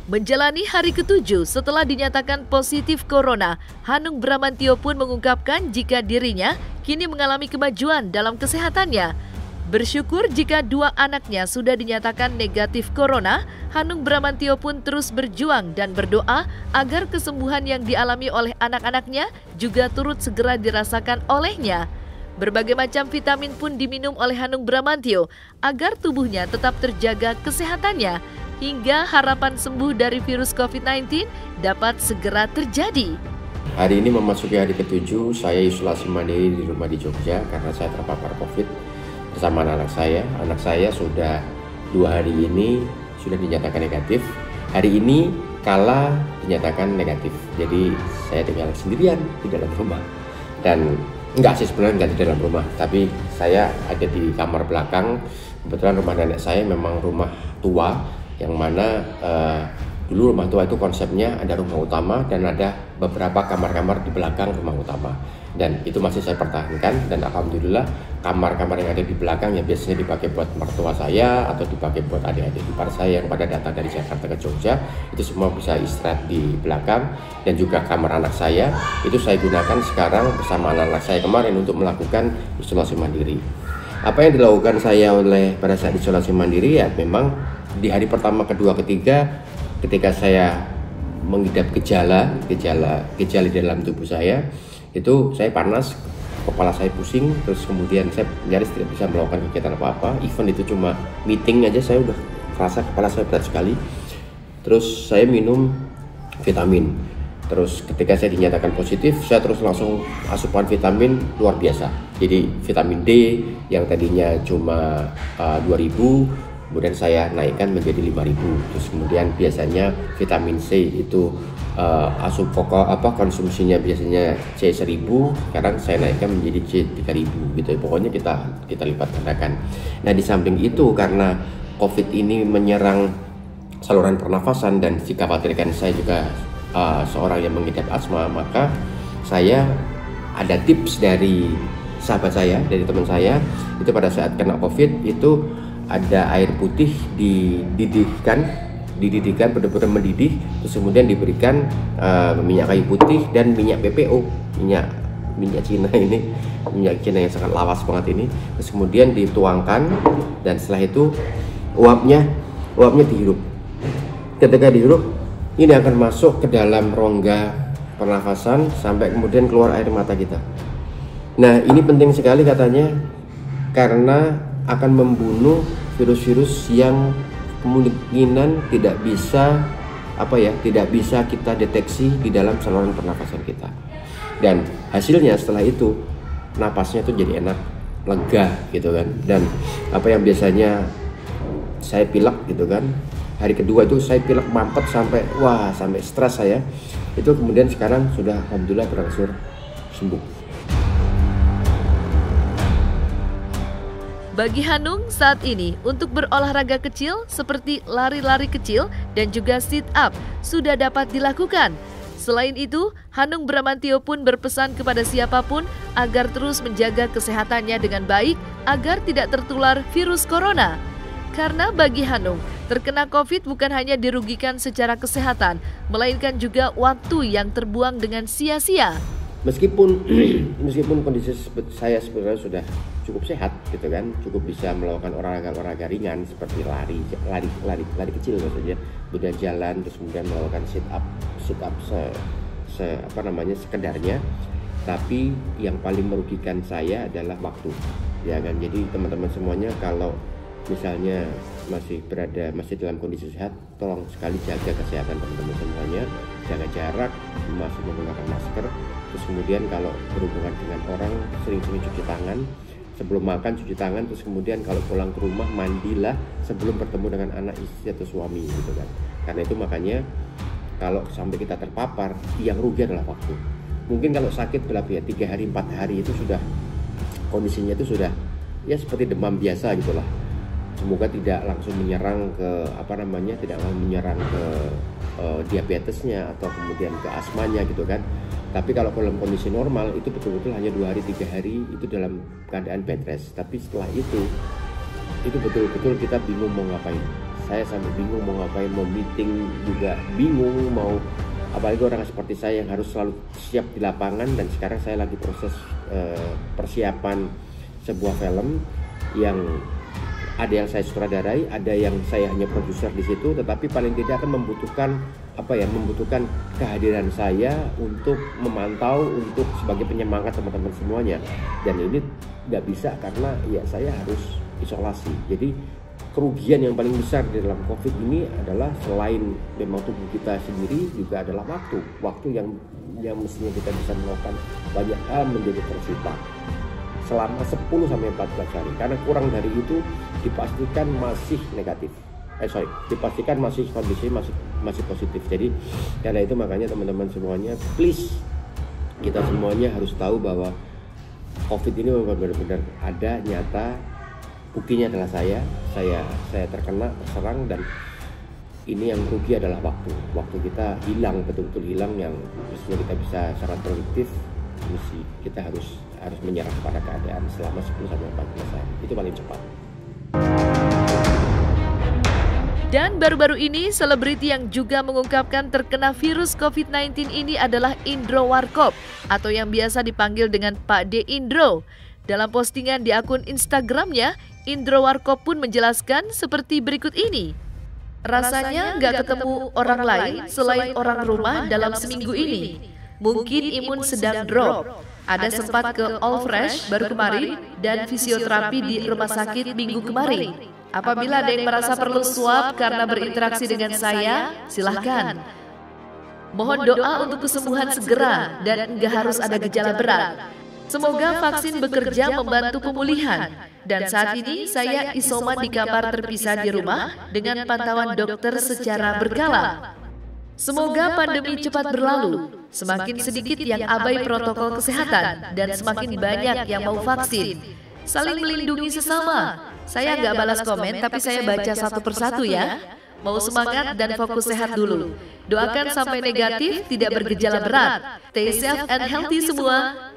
Menjalani hari ke-7 setelah dinyatakan positif corona, Hanung Bramantyo pun mengungkapkan jika dirinya kini mengalami kemajuan dalam kesehatannya. Bersyukur jika 2 anaknya sudah dinyatakan negatif corona, Hanung Bramantyo pun terus berjuang dan berdoa agar kesembuhan yang dialami oleh anak-anaknya juga turut segera dirasakan olehnya. Berbagai macam vitamin pun diminum oleh Hanung Bramantyo agar tubuhnya tetap terjaga kesehatannya, hingga harapan sembuh dari virus COVID-19 dapat segera terjadi. Hari ini memasuki hari ke-7, saya isolasi mandiri di rumah di Jogja karena saya terpapar COVID bersama anak saya. Anak saya sudah 2 hari ini sudah dinyatakan negatif. Hari ini kala dinyatakan negatif. Jadi saya tinggal sendirian di dalam rumah. Dan enggak sih, sebenarnya enggak di dalam rumah, tapi saya ada di kamar belakang. Kebetulan rumah nenek saya memang rumah tua, yang mana dulu rumah tua itu konsepnya ada rumah utama dan ada beberapa kamar-kamar di belakang rumah utama, dan itu masih saya pertahankan. Dan alhamdulillah kamar-kamar yang ada di belakang yang biasanya dipakai buat mertua saya atau dipakai buat adik-adik ipar saya yang pada datang dari Jakarta ke Jogja, itu semua bisa istirahat di belakang. Dan juga kamar anak saya itu saya gunakan sekarang bersama anak-anak saya kemarin untuk melakukan isolasi mandiri. Apa yang dilakukan saya pada saat isolasi mandiri, ya memang di hari pertama, kedua, ketiga, ketika saya mengidap gejala di dalam tubuh saya, itu saya panas, kepala saya pusing, terus kemudian saya nyaris tidak bisa melakukan kegiatan apa-apa. Even itu cuma meeting aja saya udah merasa kepala saya berat sekali. Terus saya minum vitamin. Terus ketika saya dinyatakan positif, saya terus langsung asupan vitamin luar biasa. Jadi vitamin D yang tadinya cuma 2000, kemudian saya naikkan menjadi 5.000. Terus kemudian biasanya vitamin C itu konsumsinya biasanya C 1.000, sekarang saya naikkan menjadi C 3.000 gitu. Pokoknya kita lipat gandakan. Nah, di samping itu karena COVID ini menyerang saluran pernafasan dan dikhawatirkan saya juga seorang yang mengidap asma, maka saya ada tips dari sahabat saya, dari teman saya, itu pada saat kena COVID itu ada air putih dididihkan benar-benar mendidih, terus kemudian diberikan minyak kayu putih dan minyak PPO, minyak Cina ini, minyak Cina yang sangat lawas banget ini. Terus kemudian dituangkan, dan setelah itu uapnya dihirup. Ketika dihirup, ini akan masuk ke dalam rongga pernafasan sampai kemudian keluar air mata kita. Nah, ini penting sekali katanya, karena akan membunuh virus-virus yang kemungkinan tidak bisa kita deteksi di dalam saluran pernafasan kita. Dan hasilnya setelah itu napasnya tuh jadi enak, lega gitu kan. Dan apa yang biasanya saya pilek gitu kan, hari kedua itu saya pilek mampet sampai stres saya, itu kemudian sekarang sudah alhamdulillah berangsur sembuh. Bagi Hanung saat ini, untuk berolahraga kecil seperti lari-lari kecil dan juga sit up sudah dapat dilakukan. Selain itu, Hanung Bramantyo pun berpesan kepada siapapun agar terus menjaga kesehatannya dengan baik agar tidak tertular virus corona. Karena bagi Hanung, terkena COVID bukan hanya dirugikan secara kesehatan, melainkan juga waktu yang terbuang dengan sia-sia. Meskipun kondisi saya sebenarnya sudah cukup sehat gitu kan, cukup bisa melakukan olahraga ringan seperti lari kecil maksudnya, kemudian jalan, terus kemudian melakukan sit up sekedarnya. Tapi yang paling merugikan saya adalah waktu, ya kan. Jadi teman-teman semuanya kalau misalnya masih dalam kondisi sehat, tolong sekali jaga kesehatan teman-teman semuanya, jaga jarak, masih menggunakan masker. Terus kemudian kalau berhubungan dengan orang, sering-sering cuci tangan, sebelum makan cuci tangan, terus kemudian kalau pulang ke rumah mandilah sebelum bertemu dengan anak, istri atau suami gitu kan. Karena itu makanya kalau sampai kita terpapar, yang rugi adalah waktu. Mungkin kalau sakit berapa ya, 3 hari 4 hari itu sudah kondisinya itu sudah ya seperti demam biasa gitulah. Semoga tidak langsung menyerang ke diabetesnya atau kemudian ke asmanya gitu kan. Tapi kalau dalam kondisi normal itu betul-betul hanya 2 hari 3 hari itu dalam keadaan bed rest. Tapi setelah itu betul-betul kita bingung mau ngapain. Saya sampai bingung mau ngapain, mau meeting juga bingung, mau apalagi orang seperti saya yang harus selalu siap di lapangan. Dan sekarang saya lagi proses persiapan sebuah film yang ada yang saya sutradarai, ada yang saya hanya produser di situ, tetapi paling tidak akan membutuhkan kehadiran saya untuk memantau, untuk sebagai penyemangat teman-teman semuanya. Dan ini nggak bisa karena ya saya harus isolasi. Jadi kerugian yang paling besar di dalam COVID ini adalah selain memang tubuh kita sendiri, juga adalah waktu yang mestinya kita bisa melakukan banyak hal menjadi tersita selama 10-14 hari, karena kurang dari itu dipastikan masih negatif. Dipastikan masih kondisi masih positif. Jadi karena itu makanya teman-teman semuanya, please, kita semuanya harus tahu bahwa COVID ini benar-benar ada, nyata. Buktinya adalah saya terkena, terserang, dan ini yang rugi adalah waktu kita hilang, betul-betul hilang, yang mestinya kita bisa secara produktif. Kita harus menyerah pada keadaan selama 10-14 hari. Itu paling cepat. Dan baru-baru ini, selebriti yang juga mengungkapkan terkena virus COVID-19 ini adalah Indro Warkop, atau yang biasa dipanggil dengan Pak D. Indro. Dalam postingan di akun Instagramnya, Indro Warkop pun menjelaskan seperti berikut ini. Rasanya nggak ketemu orang lain selain orang rumah dalam seminggu ini. Mungkin imun sedang drop. Ada sempat ke All Fresh baru kemarin dan fisioterapi di rumah sakit minggu kemarin. Apabila ada yang merasa perlu swab karena berinteraksi dengan saya, silahkan. Mohon doa untuk kesembuhan segera dan nggak harus ada gejala berat. Semoga vaksin bekerja membantu pemulihan. Dan saat ini saya isoman di kamar terpisah di rumah dengan pantauan dokter secara berkala. Semoga pandemi cepat berlalu, semakin sedikit yang abai protokol kesehatan, dan semakin banyak yang mau vaksin. Saling melindungi sesama. Saya nggak balas komen, tapi saya baca satu persatu ya. Mau semangat dan fokus sehat dulu. Doakan sampai negatif, tidak bergejala berat. Stay safe and healthy semua.